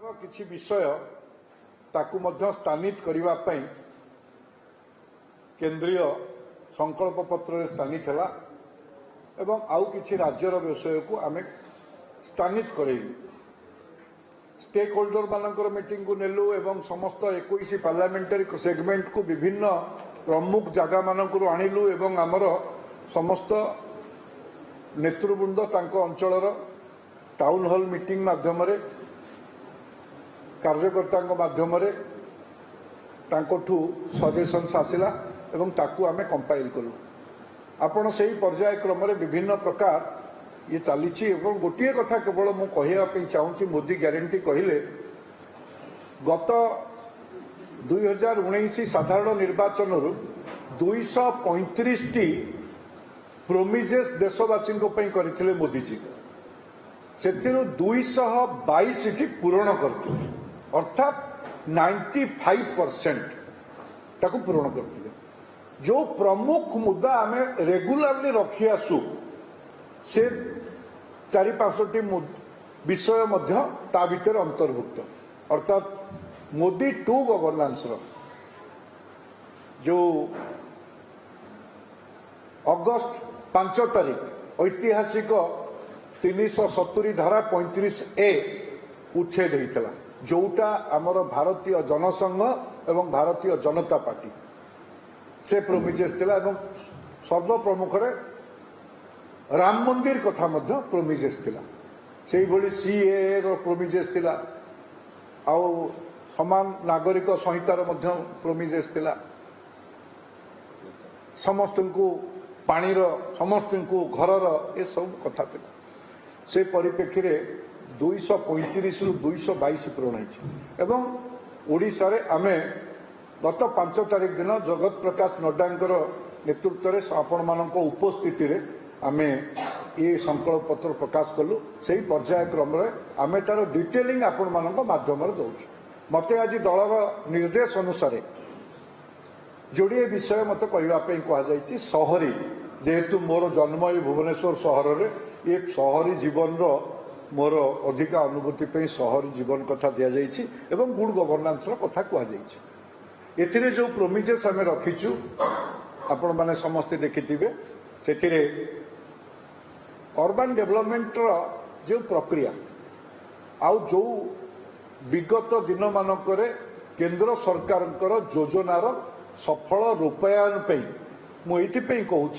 किछि विषय ताकू मध्य स्थानित करिवा पई केंद्रीय संकल्प पत्र स्थानित है एवं आउ किछि राज्यर विषय को आम स्थानित करेलु स्टेक होल्डर मानकर मीटिंग को नेलु एवं समस्त 21 पार्लियामेंटारी सेगमेंट को विभिन्न प्रमुख जगह मानकरू आनिलु एवं आमर समस्त नेतृवृंद तांको अंचलर टाउन हॉल मीटिंग माध्यम कार्यकर्ता माध्यम सजेशन्स आसिला एवं ताकू आमे कंपाइल कलु आपण से पर्याय क्रम विभिन्न प्रकार ये चली गोटे कथा केवल मु कहवाई चाहूँगी मोदी ग्यारंटी कहले गत 2019 साधारण निर्वाचन 235 टी प्रोमिजेस देशवासी करते मोदीजी से 222 टी पूरण करते अर्थात 95% ताको पूरण करते जो प्रमुख मुद्दा आम रेगुलारली रखी आसु से 4-5टी विषय मध्य ता भीतर अंतर्भुक्त अर्थात मोदी 2 गवर्नेंस जो अगस्त 5 तारीख ऐतिहासिक 370 धारा 35A उच्छेद होता जोटा आमर भारतीय जनसंघ एवं भारतीय जनता पार्टी से प्रोमिजेस थिला एवं सर्वप्रमुख राम मंदिर कथा मध्य प्रोमिजेस थिला सेही भली सीए रो प्रोमिजेस थिला आउ समान नागरिक संहितार मध्य प्रोमिजेस थिला समस्त को पानी समस्त को घरर ये सब कथा थिला से परिप्रेक्षी 235 रु 222 पूरण एवं ओडिशा रे आमे गत 5 तारीख दिन जगत प्रकाश नड्डा नेतृत्व में आपण मान उपस्थिति रे आमे ये संकल्प पत्र प्रकाश कलु से पर्याय क्रम आमे तार डिटेलिंग आपण मान माध्यम दौर मते आज दलर निर्देश अनुसार जोड़े विषय मत कहवाई कहुई सहरी जेहेतु मोर जन्म ये भुवनेश्वर सहर में ये सहरी जीवन मोर अधिका अनुभूति पे सहरी जीवन कथा दि जाइए एवं गुड गवर्नेंस कथा कहुई एथिरे जो प्रोमिजेस आम रखीचु आपण माने समस्ते देखिथिबे सेथिरे अर्बन डेवलपमेंट जो प्रक्रिया आउ जो विगत दिन मानकरे केंद्र सरकार योजनार सफल रूपायन पे मुझे कहूँ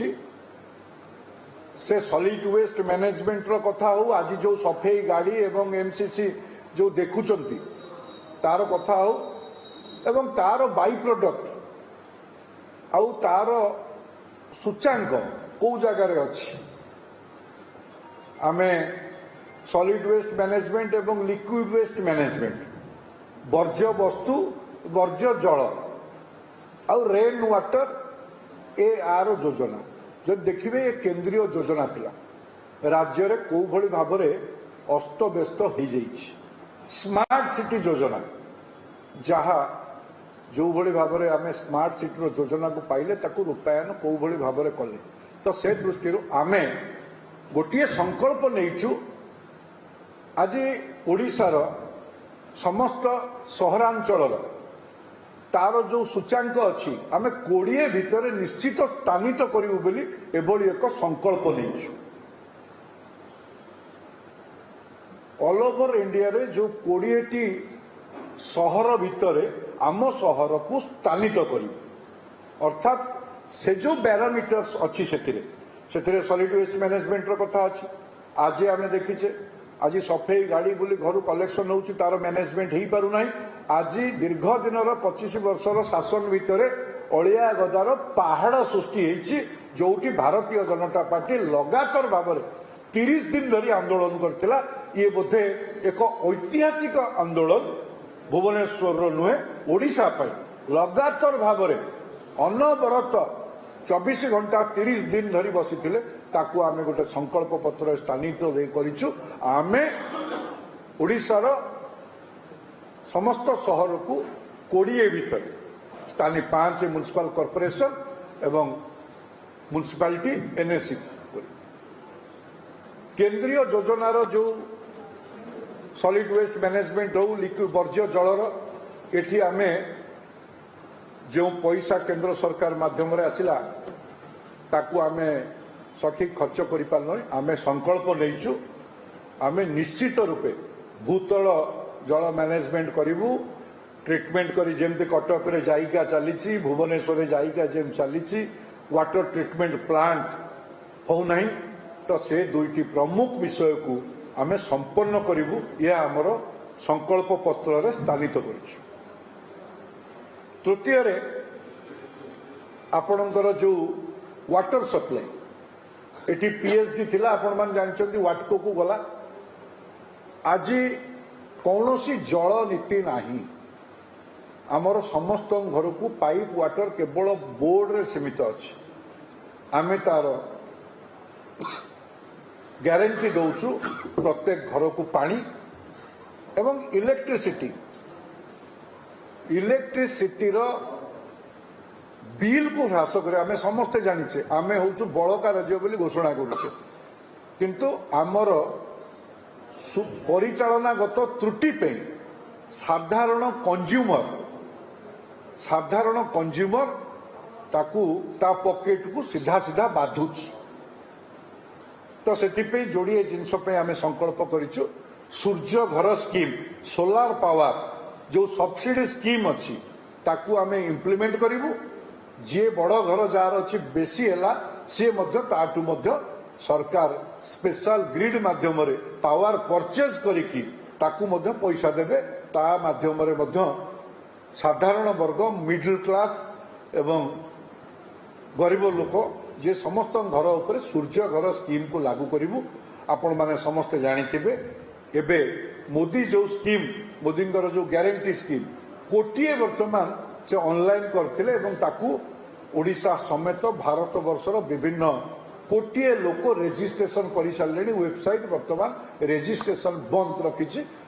से सॉलिड वेस्ट मैनेजमेंट रो कथा हो आज जो सफेई गाड़ी एवं एमसीसी जो देखुचंती तार कथा हो एवं तार बाई प्रोडक्ट आउ तार सूचांक कौ जगार अच्छी आमे सॉलिड वेस्ट मैनेजमेंट एवं लिक्विड वेस्ट मैनेजमेंट वर्ज्य वस्तु वर्ज्य जल आउ रेन वाटर ए आर योजना जो देखिए ये केंद्रीय योजना थिला राज्य रे को भली भाव अस्तव्यस्त हो जाइए स्मार्ट सिटी योजना जहा जो भली भाव आम स्मार्ट सिटी योजना को पाइले ताकू रूपायन कौ भली भाव कले तो से दृष्टि आमे गोटे संकल्प नहींचु आज ओडिशार समस्त सहरांचल तार जो सूचांक अच्छी आम 20 भितर निश्चित स्थानित करूँ बोली एभली एक संकल्प नहींचु ऑल ओवर इंडिया रे जो 20टी सहर भितर आम सहर को स्थानित करूँ अर्थात से जो पैरामीटर्स अच्छी से सॉलिड वेस्ट मैनेजमेंट कथा अच्छी आज आम देखीचे आज सफेई गाड़ी बोली घर कलेक्शन हो तार मैनेजमेंट हो पारना आज दीर्घ दिन 25 वर्षर शासन भितर अलिया गदार पहाड़ सृष्टि होती जो भारतीय जनता पार्टी लगातार भाव 30 दिन धरी आंदोलन करथिला ये बोधे एक ऐतिहासिक आंदोलन भुवनेश्वर नुहे ओडिशा पाई लगातार भाव अनवरत 24 घंटा 30 दिन धरी बसी ताकू आमे गोटे संकल्प पत्र स्थानित करिछु आमे ओडिशार समस्त सहर को 20 भितर स्थानीय 5 म्युनिसिपल कॉर्पोरेशन एवं म्युनिसिपालिटी एनएससी केंद्रीय योजनार जो सॉलिड वेस्ट मैनेजमेंट हो लिक्विड वर्ज्य जलर एठी आमे जो पैसा केंद्र सरकार माध्यम रे आसिला ताकू आमे सठिक खर्च करि पारन आमे संकल्प नैचु आमे निश्चित रूपे भूतल जल मैनेजमेंट करिवु ट्रीटमेंट करी जेमती कटक रे जाइका चलीची भुवनेश्वर रे जाइका जेम चलीची वाटर ट्रीटमेंट प्लांट हो नहीं तो से दुईटी प्रमुख विषय को आमे संपन्न करिवु या हमर संकल्प पत्र रे स्थानित करिछु। तृतीय रे आपणकर जो वाटर सप्लाई एटी पीएचडी थिला आपण मान जानछंती वाटको को गला आज कौनसी जल नीति नाही आमर समस्त घर को पाइप वाटर केवल बोर्ड रे सीमित अछि आमे तार ग्यारंटी दौचु प्रत्येक घर को पानी एवं इलेक्ट्रिसिटी रो बिल को ह्रास करे आमे समस्ते जानिछे आमे होचु बड़का राज्य बोली घोषणा करूछे किंतु आमर परिचालनागत त्रुटि पे साधारण कंज्यूमर ताकू ता पॉकेट को सीधा सीधा बाधुची तो से जोड़िए जिनस आम संकल्प करिछु सूर्य घर स्कीम सोलार पावर जो सब्सिडी स्कीम अच्छी ताकू आम इम्प्लीमेंट करिवु जे बड़ घर जार अच्छी बेसी हैला सी ताठू सरकार स्पेशल ग्रिड माध्यम रे पावर परचेज करिकी ताकू पैसा देवे ता माध्यम रे साधारण वर्ग मिडिल क्लास एवं गरीब लोक जे समस्त घर उपरे सूर्य घर स्कीम को लागू करिवु आपण माने समस्त जानिथिबे एबे मोदी जो स्कीम मोदी जो ग्यारंटी स्कीम कोटिए वर्तमान से ऑनलाइन करथिले एवं ताकू ओडिशा समेत भारत वर्षर विभिन्न कोटिए लोक रेजिस्ट्रेशन कर सारे वेबसाइट वर्तमान रेजिस्ट्रेशन बंद रखी